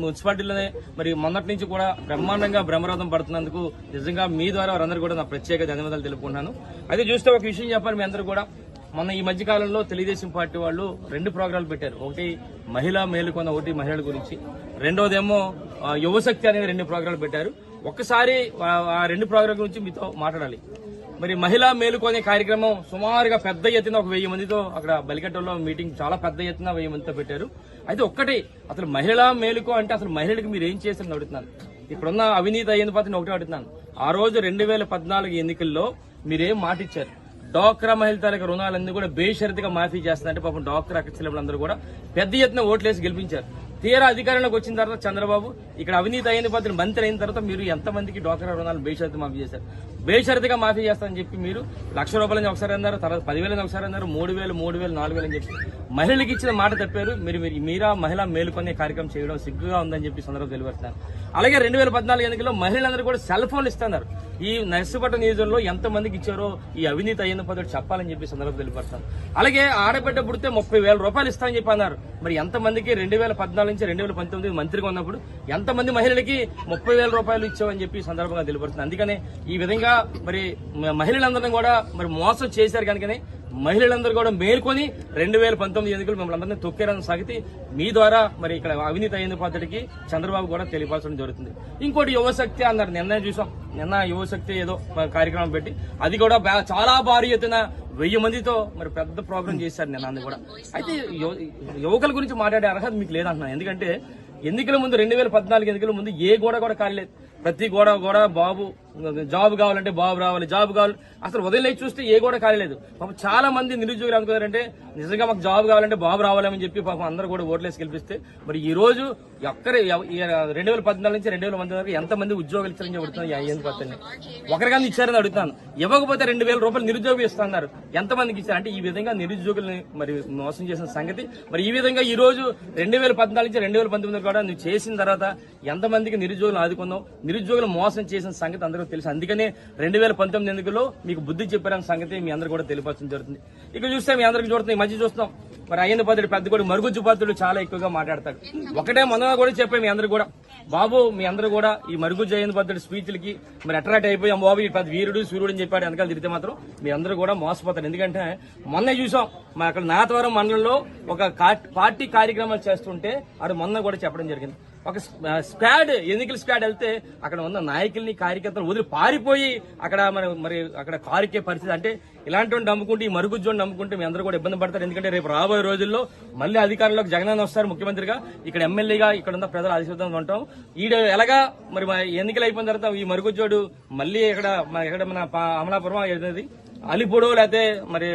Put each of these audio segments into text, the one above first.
మున్సిపాలిటీలోనే మరి మొన్నటి నుంచి కూడా బ్రహ్మాండంగా బ్రహ్మరథం పడుతున్నందుకు నిజంగా మీ ద్వారా వారందరూ కూడా నా ప్రత్యేక ధన్యవాదాలు తెలుపుకుంటున్నాను. అయితే చూస్తే ఒక విషయం చెప్పాలి మీ అందరూ కూడా, మొన్న ఈ మధ్య కాలంలో తెలుగుదేశం పార్టీ వాళ్ళు 2 ప్రోగ్రాంలు పెట్టారు. ఒకటి మహిళా మేలుకొన్న, ఒకటి మహిళల గురించి, రెండోదేమో యువశక్తి అనేది 2 ప్రోగ్రాంలు పెట్టారు. ఒక్కసారి ఆ 2 ప్రోగ్రాం గురించి మీతో మాట్లాడాలి. మరి మహిళా మేలుకొనే కార్యక్రమం సుమారుగా పెద్ద ఎత్తున ఒక 1000 మందితో అక్కడ బలికట్టలో మీటింగ్ చాలా పెద్ద ఎత్తున 1000 మందితో పెట్టారు. అయితే ఒక్కటి, అసలు మహిళా మేలుకో అంటే అసలు మహిళలకు మీరు ఏం చేస్తారని అడుగుతున్నాను. ఇప్పుడున్న అవినీతి అయ్యింది పాత్రని ఒకటే అడుగుతున్నాను. ఆ రోజు 2014 ఎన్నికల్లో మీరేం మాట ఇచ్చారు? డాక్రా మహిళ తాలూకా రుణాలన్నీ కూడా బేషరతుగా మాఫీ చేస్తారంటే పాపం డాక్రా అక్కచెల్లెలందరూ కూడా పెద్ద ఎత్తున ఓట్లేసి గెలిపించారు. తీరా అధికారంలోకి వచ్చిన తర్వాత చంద్రబాబు ఇక్కడ అవినీతి అయిన పాత్ర మంత్రి అయిన తర్వాత మీరు ఎంతమందికి డాక్రా రుణాలు బేషరతు మాఫీ చేశారు? బేషరతుగా మాఫీ చేస్తారని చెప్పి మీరు ₹1,00,000 ఒకసారి అన్నారు, తర్వాత 10,000 ఒకసారి అన్నారు, 3,000, 3,000, 4,000 అని చెప్పి మహిళలకు ఇచ్చిన మాట తప్పారు. మీరా మహిళా మేలుకొనే కార్యక్రమం చేయడం సిగ్గుగా ఉందని చెప్పి సందర్భంగా తెలియపడుతున్నారు. అలాగే 2014 ఎన్నికల్లో మహిళలందరూ కూడా సెల్ ఫోన్లు ఇస్తున్నారు. ఈ నర్సుపట్నం నియోజకవర్గంలో ఎంతమందికి ఇచ్చారో ఈ అవినీతి అయిన పద్ధతి చెప్పాలని చెప్పి సందర్భంగా తెలియపడుతున్నారు. అలాగే ఆడబిడ్డ పుడితే ₹30,000 ఇస్తామని చెప్పి అన్నారు. మరి ఎంతమందికి 2014 నుంచి 2019 మంత్రిగా ఉన్నప్పుడు ఎంతమంది మహిళలకి ₹30,000 ఇచ్చామని చెప్పి సందర్భంగా తెలియపడుతుంది. అందుకనే ఈ విధంగా మరి మహిళలందరినీ కూడా మరి మోసం చేశారు కనుకనే మహిళలందరూ కూడా మేల్కొని 2019 ఎన్నికలు మిమ్మల్ని అందరినీ తొక్కారని సాగితే మీ ద్వారా మరి ఇక్కడ అవినీతి అయిన పద్ధతికి చంద్రబాబు కూడా తెలియపరచడం జరుగుతుంది. ఇంకోటి యువశక్తి అన్నారు. నిన్న యువశక్తి ఏదో కార్యక్రమం పెట్టి అది కూడా చాలా భారీ ఎత్తున 1000 మందితో మరి పెద్ద ప్రోగ్రాం చేశారు నిన్న. అది కూడా అయితే యువకుల గురించి మాట్లాడే అర్హత మీకు లేదంటున్నాను. ఎందుకంటే ఎన్నికల ముందు 2014 ఎన్నికల ముందు ఏ గోడ కూడా కాలేదు. ప్రతి గోడ బాబు జాబ్ కావాలంటే బాబు రావాలి, జాబ్ కావాలి, అసలు ఉదయం లేచి చూస్తే ఏ కూడా కాలేదు. పాపం చాలా మంది నిరుద్యోగులు అనుకున్నారంటే నిజంగా మాకు జాబ్ కావాలంటే బాబు రావాలని చెప్పి పాపం అందరూ కూడా ఓట్లేసి గెలిపిస్తే మరి ఈ రోజు 2014 నుంచి 2019 వరకు ఎంతమంది ఉద్యోగాలు ఇచ్చారని చెబుతున్నారు. ఒకరికన్నా ఇచ్చారని అడుగుతాను. ఇవ్వకపోతే ₹2,000 నిరుద్యోగం ఇస్తున్నారు. ఎంతమందికి ఇచ్చారు అంటే ఈ విధంగా నిరుద్యోగుల్ని మరి మోసం చేసిన సంగతి. మరి ఈ విధంగా ఈ రోజు 2014 నుంచి 2019 కూడా నువ్వు చేసిన తర్వాత ఎంతమందికి నిరుద్యోగులు ఆదుకున్నావు, నిరుద్యోగులు మోసం చేసిన సంగతి అందరూ తెలుసు. అందుకనే 2019 ఎన్నికల్లో మీకు బుద్ధి చెప్పారన్న సంగతి మీ అందరూ కూడా తెలియపరచడం జరుగుతుంది. ఇక చూస్తే మీ అందరికి చూస్తున్నాం, ఈ మధ్య చూస్తున్నాం మరి అయ్యన్న పాత్రుడు పెద్ద కూడా మరుగుజ్జు పాత్రుడు చాలా ఎక్కువగా మాట్లాడతాడు. ఒకటే మొన్న కూడా చెప్పాం మీ అందరూ కూడా, బాబు మీ అందరూ కూడా ఈ మరుగుజ్జు అయ్యన్న పాత్రుడు స్పీచ్లకి మరి అట్రాక్ట్ అయిపోయాం. బాబు ఈ పెద్ద వీరుడు సూర్యుడు అని చెప్పాడు వెనకాల తిరిగితే మాత్రం మీ అందరూ కూడా మోసపోతారు. ఎందుకంటే మొన్న చూసాం మా అక్కడ నాతవరం మండలంలో ఒక పార్టీ కార్యక్రమాలు చేస్తుంటే అది మొన్న కూడా చెప్పడం జరిగింది. ఒక ఎన్నికల స్క్వాడ్ వెళ్తే అక్కడ ఉన్న నాయకుల్ని కార్యకర్తలు వదిలి పారిపోయి అక్కడ మరి అక్కడ కారుకే పరిస్థితి. అంటే ఇలాంటి నమ్ముకుంటే, ఈ మరుగుజ్జోని నమ్ముకుంటే మీ అందరూ కూడా ఇబ్బంది పడతారు. ఎందుకంటే రేపు రాబోయే రోజుల్లో మళ్ళీ అధికారంలోకి జగనన్న వస్తారు ముఖ్యమంత్రిగా, ఇక్కడ ఎమ్మెల్యేగా ఇక్కడ ఉన్న ప్రజలు ఆశీర్వాదం ఉంటాం. ఈడ ఎలాగా మరి ఎన్నికలు అయిపోయిన తర్వాత ఈ మరుగుజ్జోడు మళ్ళీ ఎక్కడ మన అమలాపురం ఏదైతే అలిపూడో లేకపోతే మరి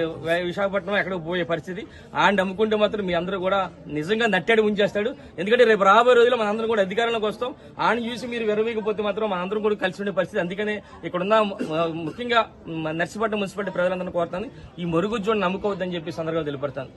విశాఖపట్నం ఎక్కడికి పోయే పరిస్థితి. ఆయన నమ్ముకుంటే మాత్రం మీ అందరూ కూడా నిజంగా నట్టేడు ఉంచేస్తాడు. ఎందుకంటే రేపు రాబోయే రోజుల్లో మనందరం కూడా అధికారంలోకి వస్తాం. ఆయన చూసి మీరు విరవీకపోతే మాత్రం మనందరం కూడా కలిసి ఉండే పరిస్థితి. అందుకనే ఇక్కడున్న ముఖ్యంగా నర్సీపట్నం మున్సిపాలిటీ ప్రజలందరూ కోరుతాను, ఈ మరుగుజ్జోని నమ్ముకోవద్దని చెప్పి సందర్భంగా తెలియపడతాను.